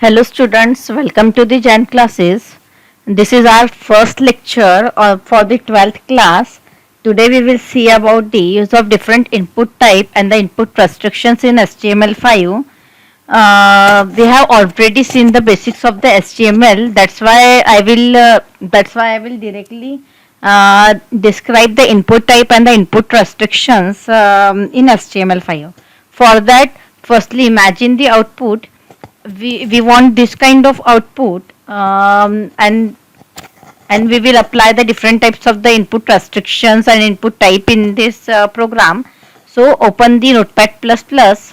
Hello students, welcome to the Jan classes. This is our first lecture for the 12th class. Today we will see about the use of different input type and the input restrictions in HTML5. We have already seen the basics of the HTML. That's why I will directly describe the input type and the input restrictions in HTML5. For that, firstly imagine the output. We want this kind of output, and we will apply the different types of the input restrictions and input type in this program. So open the notepad plus plus.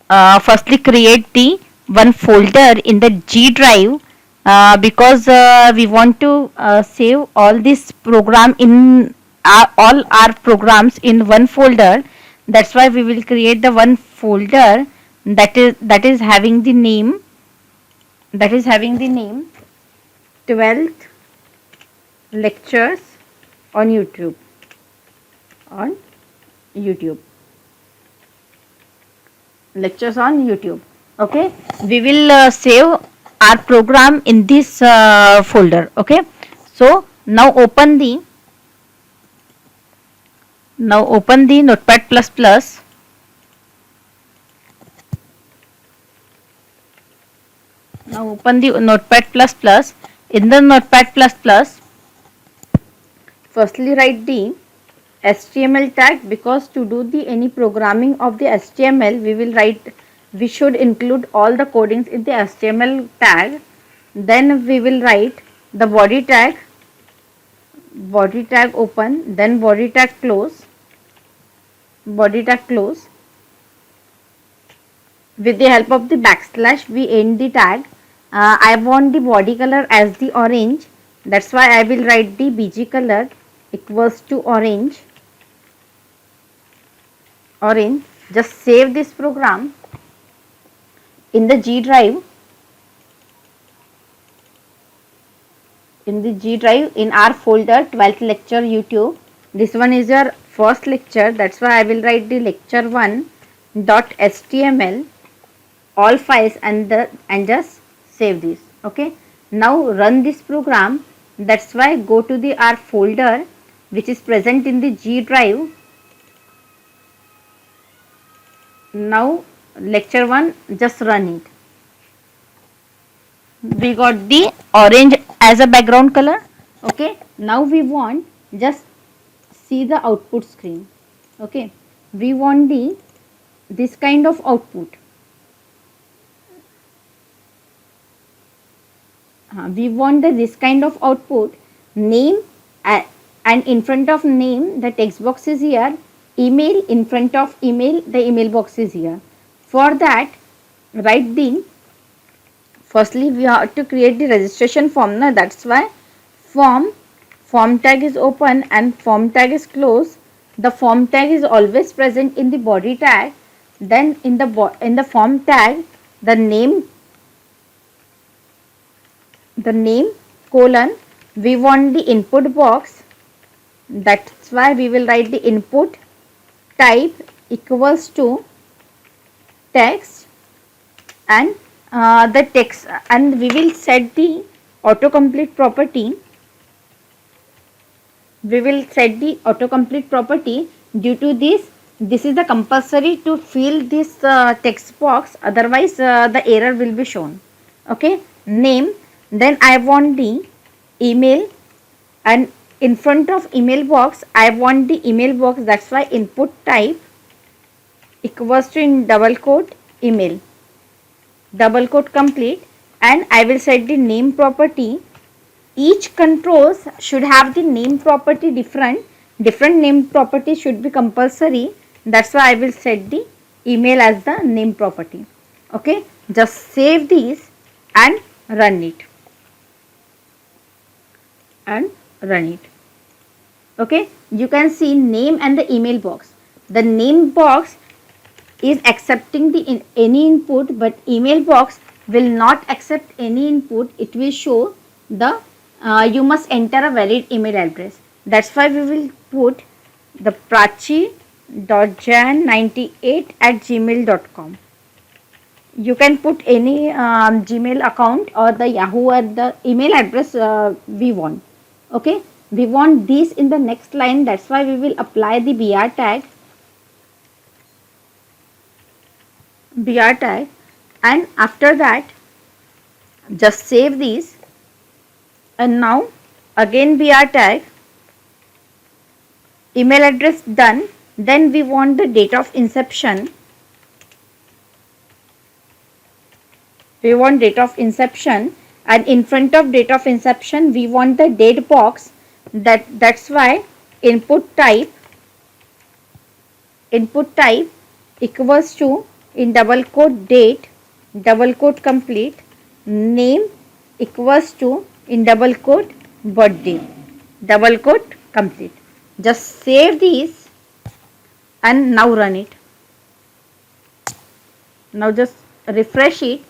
Firstly create the one folder in the G drive, because we want to save all this program in all our programs in one folder. That's why we will create the one folder that is having the name, 12th lectures on YouTube lectures on YouTube. Okay, we will save our program in this folder. Okay, so now open the notepad plus plus. Now open the notepad plus plus. In the notepad plus plus, firstly write the HTML tag, because to do the any programming of the HTML we should include all the codings in the HTML tag. Then we will write the body tag open, then body tag close. With the help of the backslash we end the tag. I want the body color as the orange, that's why I will write the BG color equals to orange. Just save this program in the G drive. In our folder 12th lecture YouTube. This one is your first lecture, that's why I will write the lecture1.html all files and just save this. Okay, now run this program. That's why go to the our folder which is present in the G drive. Now lecture 1, just run it. We got the orange as a background color. Okay, now we want, just see the output screen. Okay, we want this kind of output. This kind of output. Name, and in front of name the text box is here. Email, in front of email the email box is here. For that, write firstly we have to create the registration form. Now that's why form tag is open and form tag is closed. The form tag is always present in the body tag. Then in the form tag, the name colon, we want the input box. That's why we will write the input type equals to text, and the text, and we will set the autocomplete property. Due to this is the compulsory to fill this text box, otherwise the error will be shown. Okay, name, then I want the email, and in front of email box I want the email box. That's why input type equals to, in double quote, email, double quote complete, and I will set the name property. Each controls should have the name property different name property should be compulsory. That's why I will set the email as the name property. Okay, just save these and run it. Okay, you can see name and the email box. The name box is accepting the any input, but email box will not accept any input. It will show the you must enter a valid email address. That's why we will put the prachi.jan98@gmail.com. You can put any Gmail account or the Yahoo or the email address we want. Okay, we want these in the next line, that's why we will apply the br tag, and after that just save these, and now again br tag, email address done. Then we want the date of inception. We want date of inception, and in front of date of inception we want the date box. That's why input type equals to, in double quote, date, double quote complete, name equals to, in double quote, birthday, double quote complete. Just save these and now run it. Now just refresh it.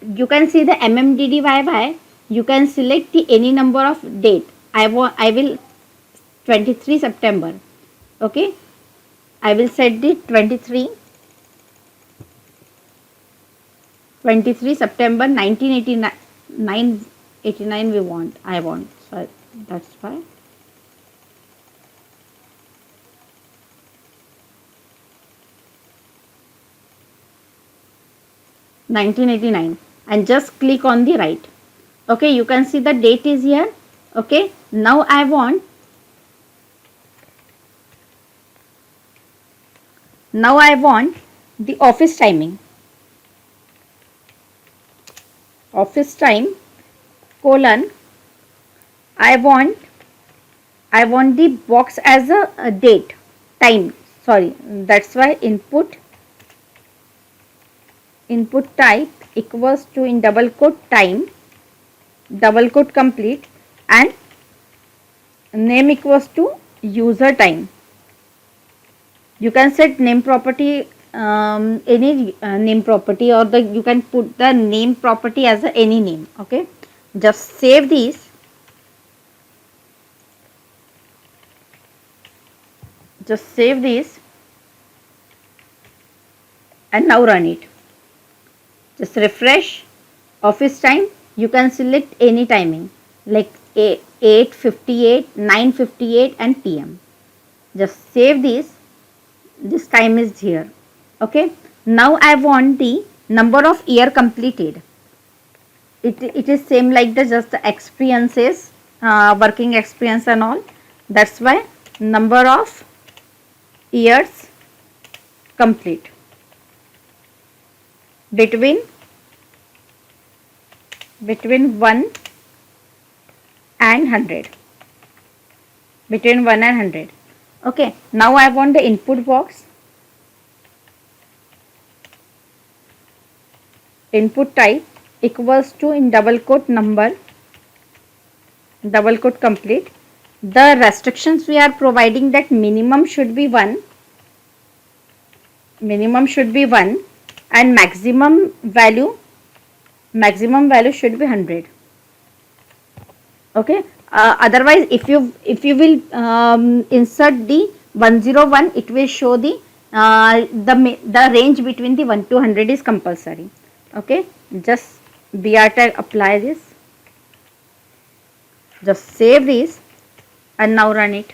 You can see the MMDDY. You can select the any number of date. I will 23 September. Okay, I will set the 23 September 1989 we want. I want. So that's why. $1989, and just click on the right. Okay, you can see the date is here. Okay, now I want the office timing. Office time colon, I want the box as a date, time, sorry, that's why input type equals to, in double quote, time, double quote complete, and name equals to user time. You can set name property, any name property, or you can put the name property as any name. Okay, just save these. And now run it. Just refresh. Office time, you can select any timing like 8:58, 9:58 and PM. Just save these. This time is here. Okay, now I want the number of year completed. It is same like the just the experiences, working experience and all. That's why number of years complete between 1 and 100. Between 1 and 100. Okay, now I want the input box. Input type equals to, in double quote, number, double quote complete. The restrictions we are providing that minimum should be 1. And maximum value should be 100. Okay, otherwise if you will insert the 101, it will show the range between the 1 to 100 is compulsory. Okay, just br tag, apply this, just save this and now run it.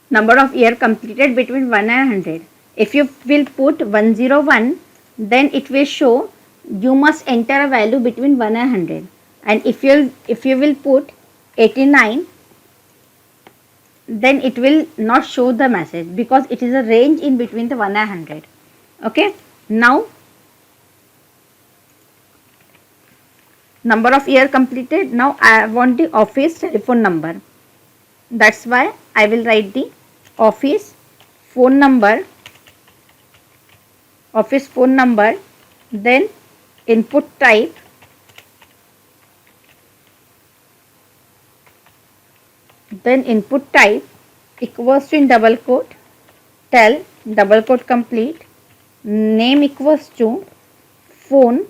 Number of year completed between 1 and 100. If you will put 101, then it will show you must enter a value between 1 and 100. And if you will put 89, then it will not show the message, because it is a range in between the 1 and 100. Okay, now number of year completed. Now I want the office telephone number. That's why I will write the office phone number, then input type, equals to, in double quote, tell, double quote complete, name equals to phone,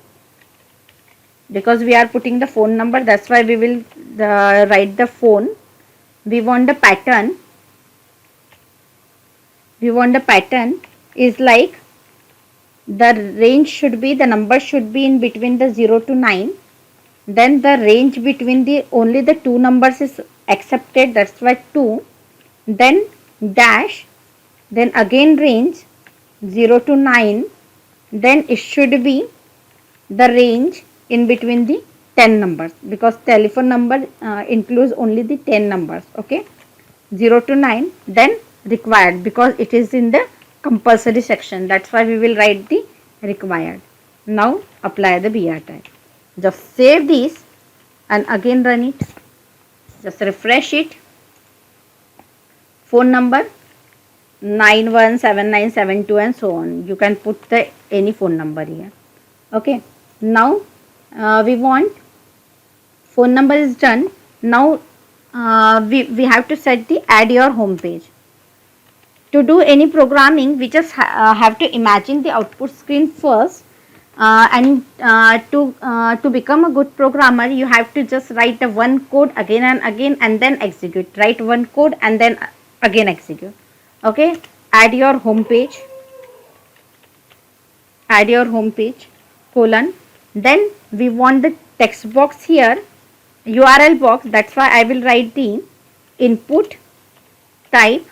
because we are putting the phone number, that's why we will write the phone. We want the pattern, is like the range should be, the number should be in between the 0 to 9. Then the range between the only the two numbers is accepted, that's why 2. Then dash, then again range 0 to 9. Then it should be the range in between the 10 numbers, because telephone number includes only the 10 numbers. Okay, 0 to 9. Then required, because it is in the compulsory section, that's why we will write the required. Now apply the BR tag. Just save this and again run it. Just refresh it. Phone number 917972 and so on. You can put the any phone number here. Okay. Now we want phone number is done. Now we have to set the add your home page. To do any programming, we just have to imagine the output screen first, and to become a good programmer, you have to just write the one code again and again and then execute. Write one code and then again execute. Okay, add your home page, colon. Then we want the text box here, URL box. That's why I will write the input type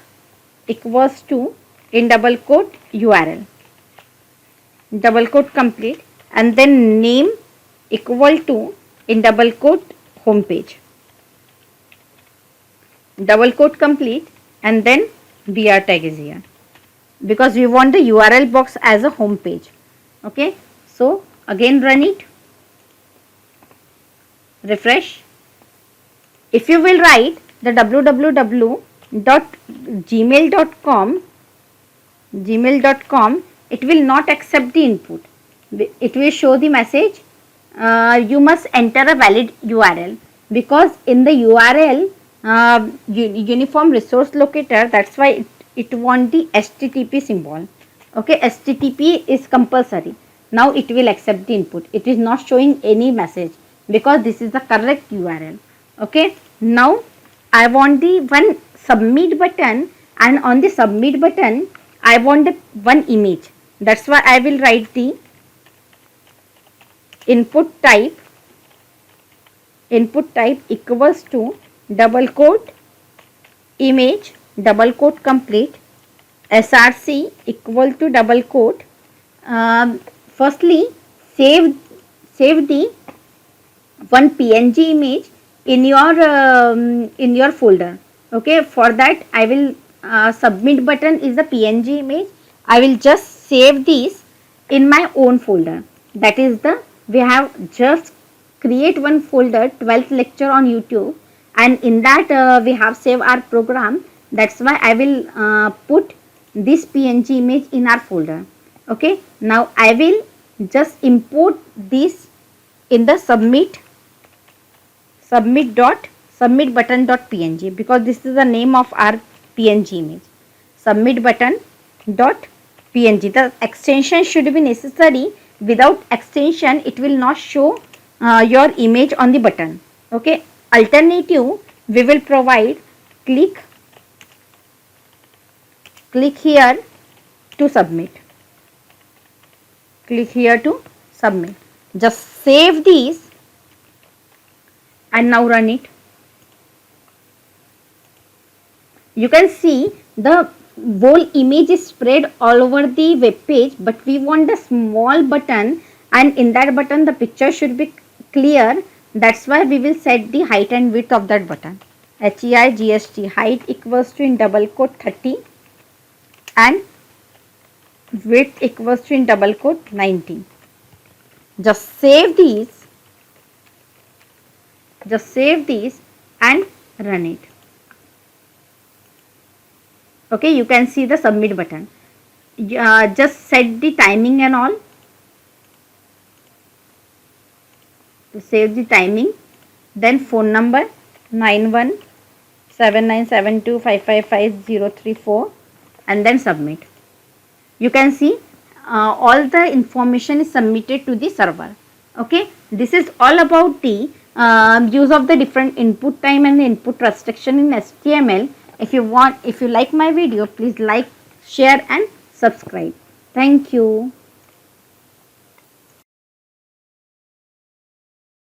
equals to in double quote URL, double quote complete, and then name equal to in double quote home page, double quote complete, and then BR tag is here, because we want the URL box as a home page. Okay, so again run it, refresh. If you will write the www.gmail.com, it will not accept the input. It will show the message, you must enter a valid URL, because in the URL uniform resource locator, that's why it want the HTTP symbol. Okay, HTTP is compulsory. Now it will accept the input. It is not showing any message because this is the correct URL. Okay, now I want the one submit button, and on the submit button I want the one image. That's why I will write the input type equals to double quote image, double quote complete, src equal to double quote. Firstly save the one png image in your folder. Okay, for that I will submit button is the png image. I will just save this in my own folder. That is the, we have just create one folder 12th lecture on YouTube, and in that we have saved our program. That's why I will put this png image in our folder. Okay, now I will just import this in the submit button.png, because this is the name of our png image, submit button.png. the extension should be necessary. Without extension it will not show your image on the button. Okay, alternative we will provide click here to submit. Just save these and now run it. You can see the whole image is spread all over the web page, but we want a small button, and in that button the picture should be clear. That's why we will set the height and width of that button. HEIGST, height equals to in double quote 30 and width equals to in double quote 90. Just save these and run it. Okay, you can see the submit button. Just set the timing and all. To save the timing, then phone number 917972555034 and then submit. You can see all the information is submitted to the server. Okay, this is all about the use of the different input time and input restriction in HTML. If you like my video, please like, share and subscribe. Thank you.